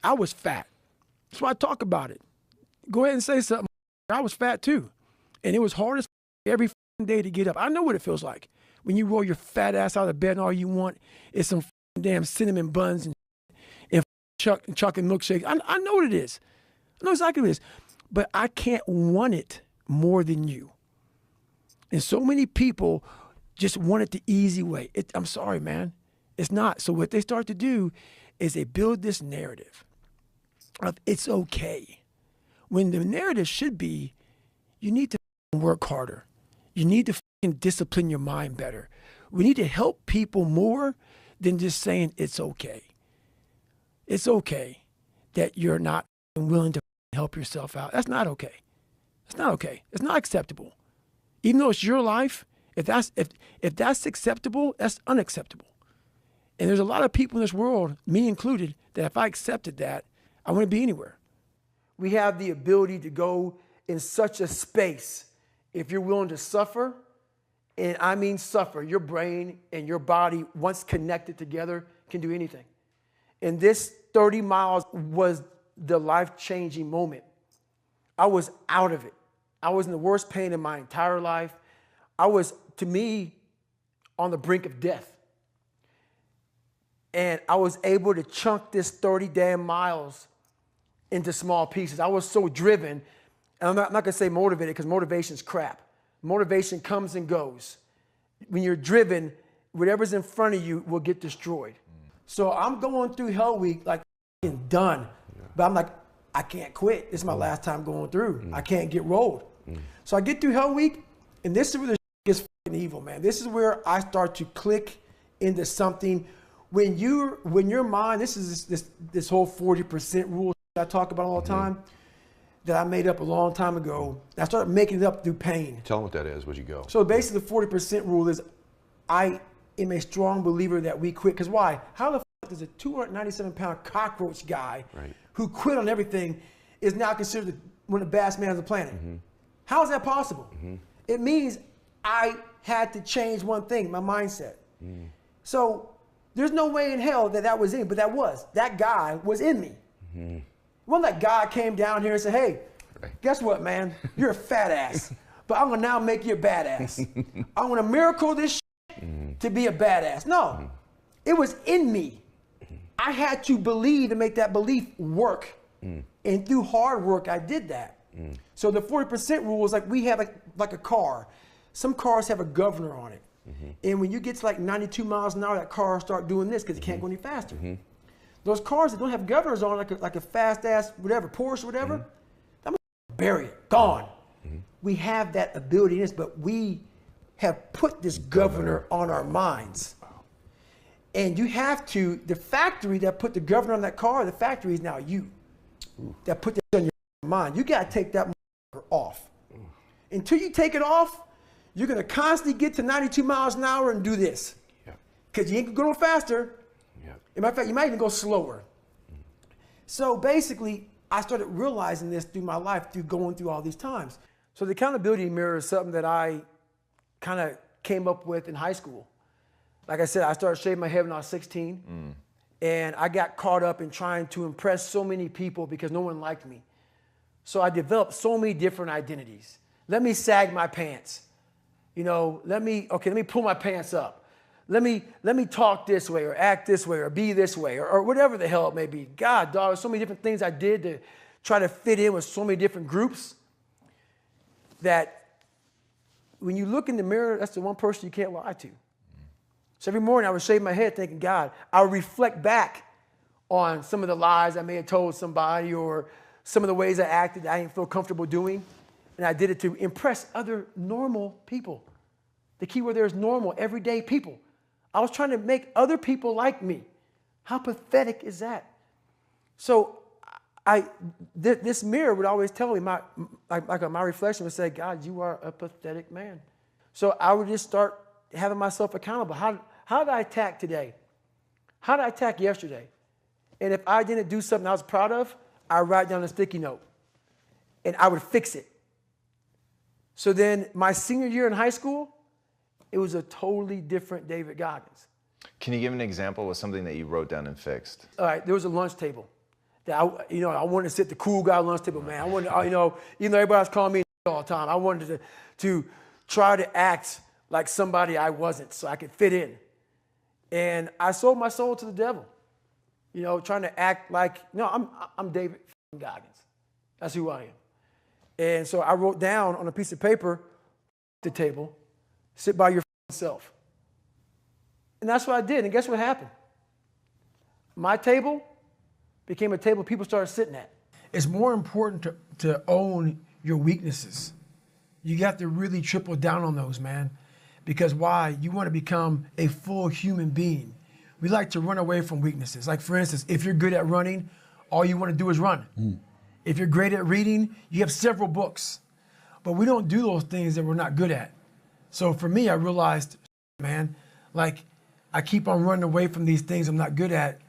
I was fat. That's why I talk about it. Go ahead and say something. I was fat too. And it was hard as every day to get up. I know what it feels like when you roll your fat ass out of bed and all you want is some damn cinnamon buns and chocolate milkshakes. I know what it is. I know exactly what it is. But I can't want it more than you. And so many people just want it the easy way. I'm sorry, man. It's not. So what they start to do is they build this narrative of it's okay. When the narrative should be, you need to work harder. You need to discipline your mind better. We need to help people more than just saying it's okay. It's okay that you're not willing to help yourself out. That's not okay. It's not okay. It's not acceptable. Even though it's your life, if that's acceptable, that's unacceptable. And there's a lot of people in this world, me included, that if I accepted that, I wouldn't be anywhere. We have the ability to go in such a space if you're willing to suffer, and I mean suffer. Your brain and your body, once connected together, can do anything. And this 30 miles was the life-changing moment. I was out of it. I was in the worst pain in my entire life. I was, to me, on the brink of death. And I was able to chunk this 30 damn miles into small pieces. I was so driven, and I'm not going to say motivated because motivation's crap. Motivation comes and goes. When you're driven, whatever's in front of you will get destroyed. So I'm going through Hell Week like done. Yeah. But I'm like, I can't quit. This is my last time going through. I can't get rolled. So I get through Hell Week, and this is where the gets evil, man. This is where I start to click into something. When your mind, this is this whole 40% rule I talk about all the time that I made up a long time ago. I started making it up through pain. Tell them what that is, where'd you go? So basically the 40% rule is I am a strong believer that we quit. Because why? How the fuck does a 297-pound cockroach guy who quit on everything is now considered one of the baddest men on the planet? How is that possible? It means I had to change one thing, my mindset. So there's no way in hell that was in me, but that guy was in me. When that guy came down here and said, hey, guess what, man? You're a fat ass, but I'm gonna now make you a badass. I'm gonna miracle this shit to be a badass. No, it was in me. I had to believe and make that belief work. And through hard work, I did that. So the 40% rule is like we have like a car. Some cars have a governor on it. And when you get to like 92 miles an hour, that car start doing this because it can't go any faster. Those cars that don't have governors on, like a fast ass, whatever, Porsche, whatever, that bury it, gone. We have that ability in us, but we have put this governor on our minds. And you have to, the factory that put the governor on that car, the factory is now you that put that on your mind. You got to take that off. Until you take it off, you're going to constantly get to 92 miles an hour and do this. Because you ain't going to go faster. As a matter of fact, you might even go slower. So basically, I started realizing this through my life, through going through all these times. So the accountability mirror is something that I kind of came up with in high school. Like I said, I started shaving my head when I was 16. And I got caught up in trying to impress so many people because no one liked me. So I developed so many different identities. Let me sag my pants. You know, let me pull my pants up. Let me talk this way or act this way or be this way or whatever the hell it may be. God, dog, there's so many different things I did to try to fit in with so many different groups that when you look in the mirror, that's the one person you can't lie to. So every morning I would shave my head thinking, God, I would reflect back on some of the lies I may have told somebody or some of the ways I acted that I didn't feel comfortable doing. And I did it to impress other normal people. The key word there is normal, everyday people. I was trying to make other people like me. How pathetic is that? So this mirror would always tell me, my reflection would say, God, you are a pathetic man. So I would just start having myself accountable. How did I attack today? How did I attack yesterday? And if I didn't do something I was proud of, I would write down a sticky note and I would fix it. So then my senior year in high school, it was a totally different David Goggins. Can you give an example of something that you wrote down and fixed? All right, there was a lunch table. that I wanted to sit the cool guy lunch table, man. I wanted, even though everybody was calling me all the time, I wanted to try to act like somebody I wasn't, so I could fit in. And I sold my soul to the devil, trying to act like, I'm David Goggins. That's who I am. And so I wrote down on a piece of paper, the table, sit by your self. And that's what I did. And guess what happened? My table became a table people started sitting at. It's more important to own your weaknesses. You got to really triple down on those, man. Because why? You want to become a full human being. We like to run away from weaknesses. Like, for instance, if you're good at running, all you want to do is run. If you're great at reading, you have several books. But we don't do those things that we're not good at. So for me, I realized, man, like, I keep on running away from these things I'm not good at.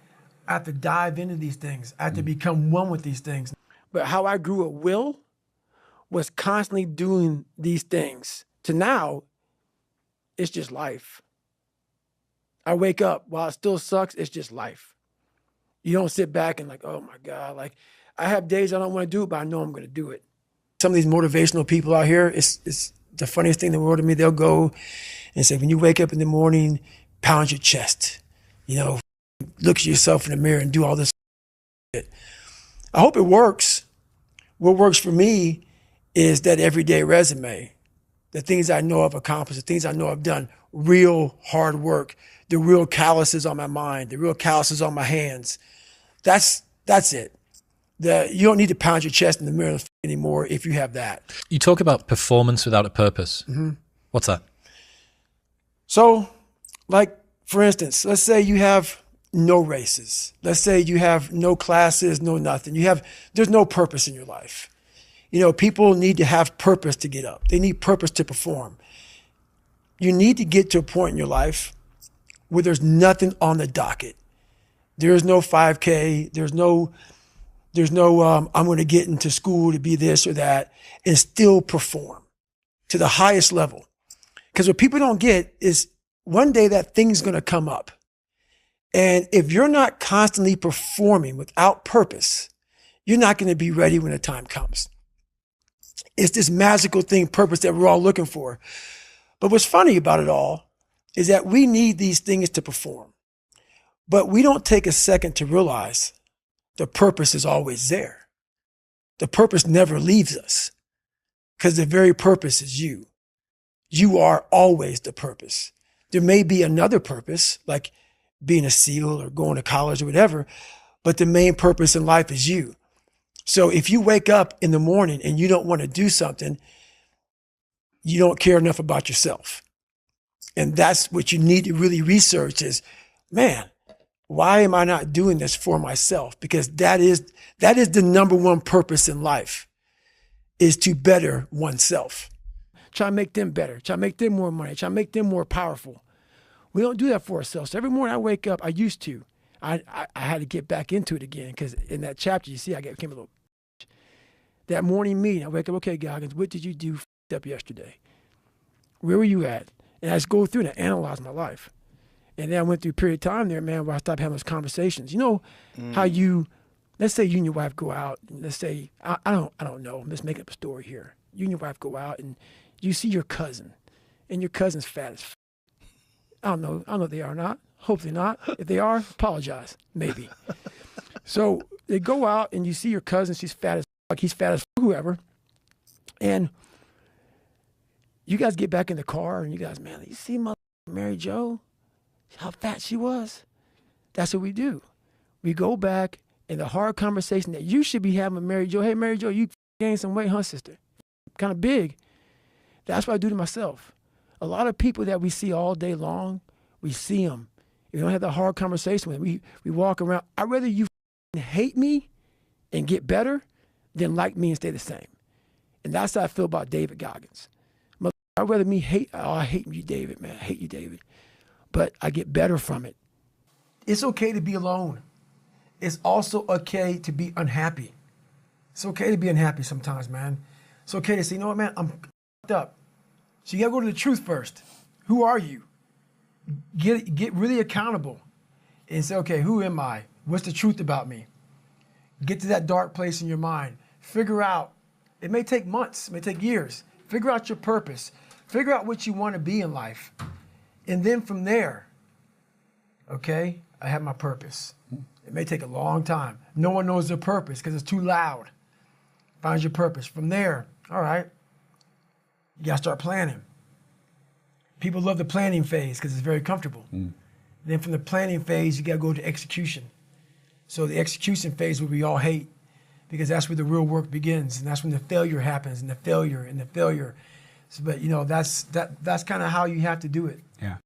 I have to dive into these things. I have to become one with these things. But how I grew a will was constantly doing these things. To now, it's just life. I wake up, while it still sucks, it's just life. You don't sit back and like, oh my God, like, I have days I don't want to do it, but I know I'm going to do it. Some of these motivational people out here, it's the funniest thing in the world to me. They'll go and say, when you wake up in the morning, pound your chest, look at yourself in the mirror and do all this shit. I hope it works. What works for me is that everyday resume, the things I know I've accomplished, the things I know I've done, real hard work, the real calluses on my mind, the real calluses on my hands. That's it. You don't need to pound your chest in the mirror anymore if you have that. You talk about performance without a purpose. Mm-hmm. What's that? So, like, for instance, let's say you have no races. Let's say you have no classes, no nothing. There's no purpose in your life. People need to have purpose to get up. They need purpose to perform. You need to get to a point in your life where there's nothing on the docket. There's no 5K. There's no I'm going to get into school to be this or that and still perform to the highest level. Because what people don't get is one day that thing's going to come up. And if you're not constantly performing without purpose, you're not going to be ready when the time comes. It's this magical thing, purpose, that we're all looking for. But what's funny about it all is that we need these things to perform. But we don't take a second to realize the purpose is always there. The purpose never leaves us because the very purpose is you. You are always the purpose. There may be another purpose, like being a SEAL or going to college or whatever, but the main purpose in life is you. So if you wake up in the morning and you don't want to do something, you don't care enough about yourself. And that's what you need to really research is, man, why am I not doing this for myself? Because that is the number one purpose in life, is to better oneself. Try to make them better. Try to make them more money. Try to make them more powerful. We don't do that for ourselves. So every morning I wake up, I used to. I had to get back into it again because in that chapter, you see, I became a little. That morning meeting, I wake up, okay, Goggins, what did you do up yesterday? Where were you at? And I just go through and I analyze my life. And then I went through a period of time there, man, where I stopped having those conversations. How let's say you and your wife go out, and let's say, I don't know, I'm just making up a story here. You and your wife go out and you see your cousin, and your cousin's fat as I don't know if they are or not. Hopefully not. If they are, apologize, maybe. So they go out and you see your cousin, she's fat as fuck, he's fat as fuck, whoever. And you guys get back in the car and you guys, man, you see Mary Jo? How fat she was. That's what we do. We go back and the hard conversation that you should be having with Mary Jo. Hey, Mary Jo, you gained some weight, huh, sister? Kind of big. That's what I do to myself. A lot of people that we see all day long, we see them. We don't have the hard conversation with them. We walk around. I'd rather you hate me and get better than like me and stay the same. And that's how I feel about David Goggins. I'd rather me hate, I hate you, David, man. I hate you, David. But I get better from it. It's okay to be alone. It's also okay to be unhappy. It's okay to be unhappy sometimes, man. It's okay to say, you know what, man, I'm f***ed up. So you gotta go to the truth first. Who are you? Get really accountable and say, okay, who am I? What's the truth about me? Get to that dark place in your mind. Figure out, it may take months, it may take years. Figure out your purpose. Figure out what you want to be in life. And then from there, okay, I have my purpose. It may take a long time. No one knows their purpose because it's too loud. Find your purpose. From there, all right, you got to start planning. People love the planning phase because it's very comfortable. Then from the planning phase, you got to go to execution. So the execution phase, what we all hate, because that's where the real work begins, and that's when the failure happens, and the failure, and the failure. So, but you know, that's kind of how you have to do it. Yeah.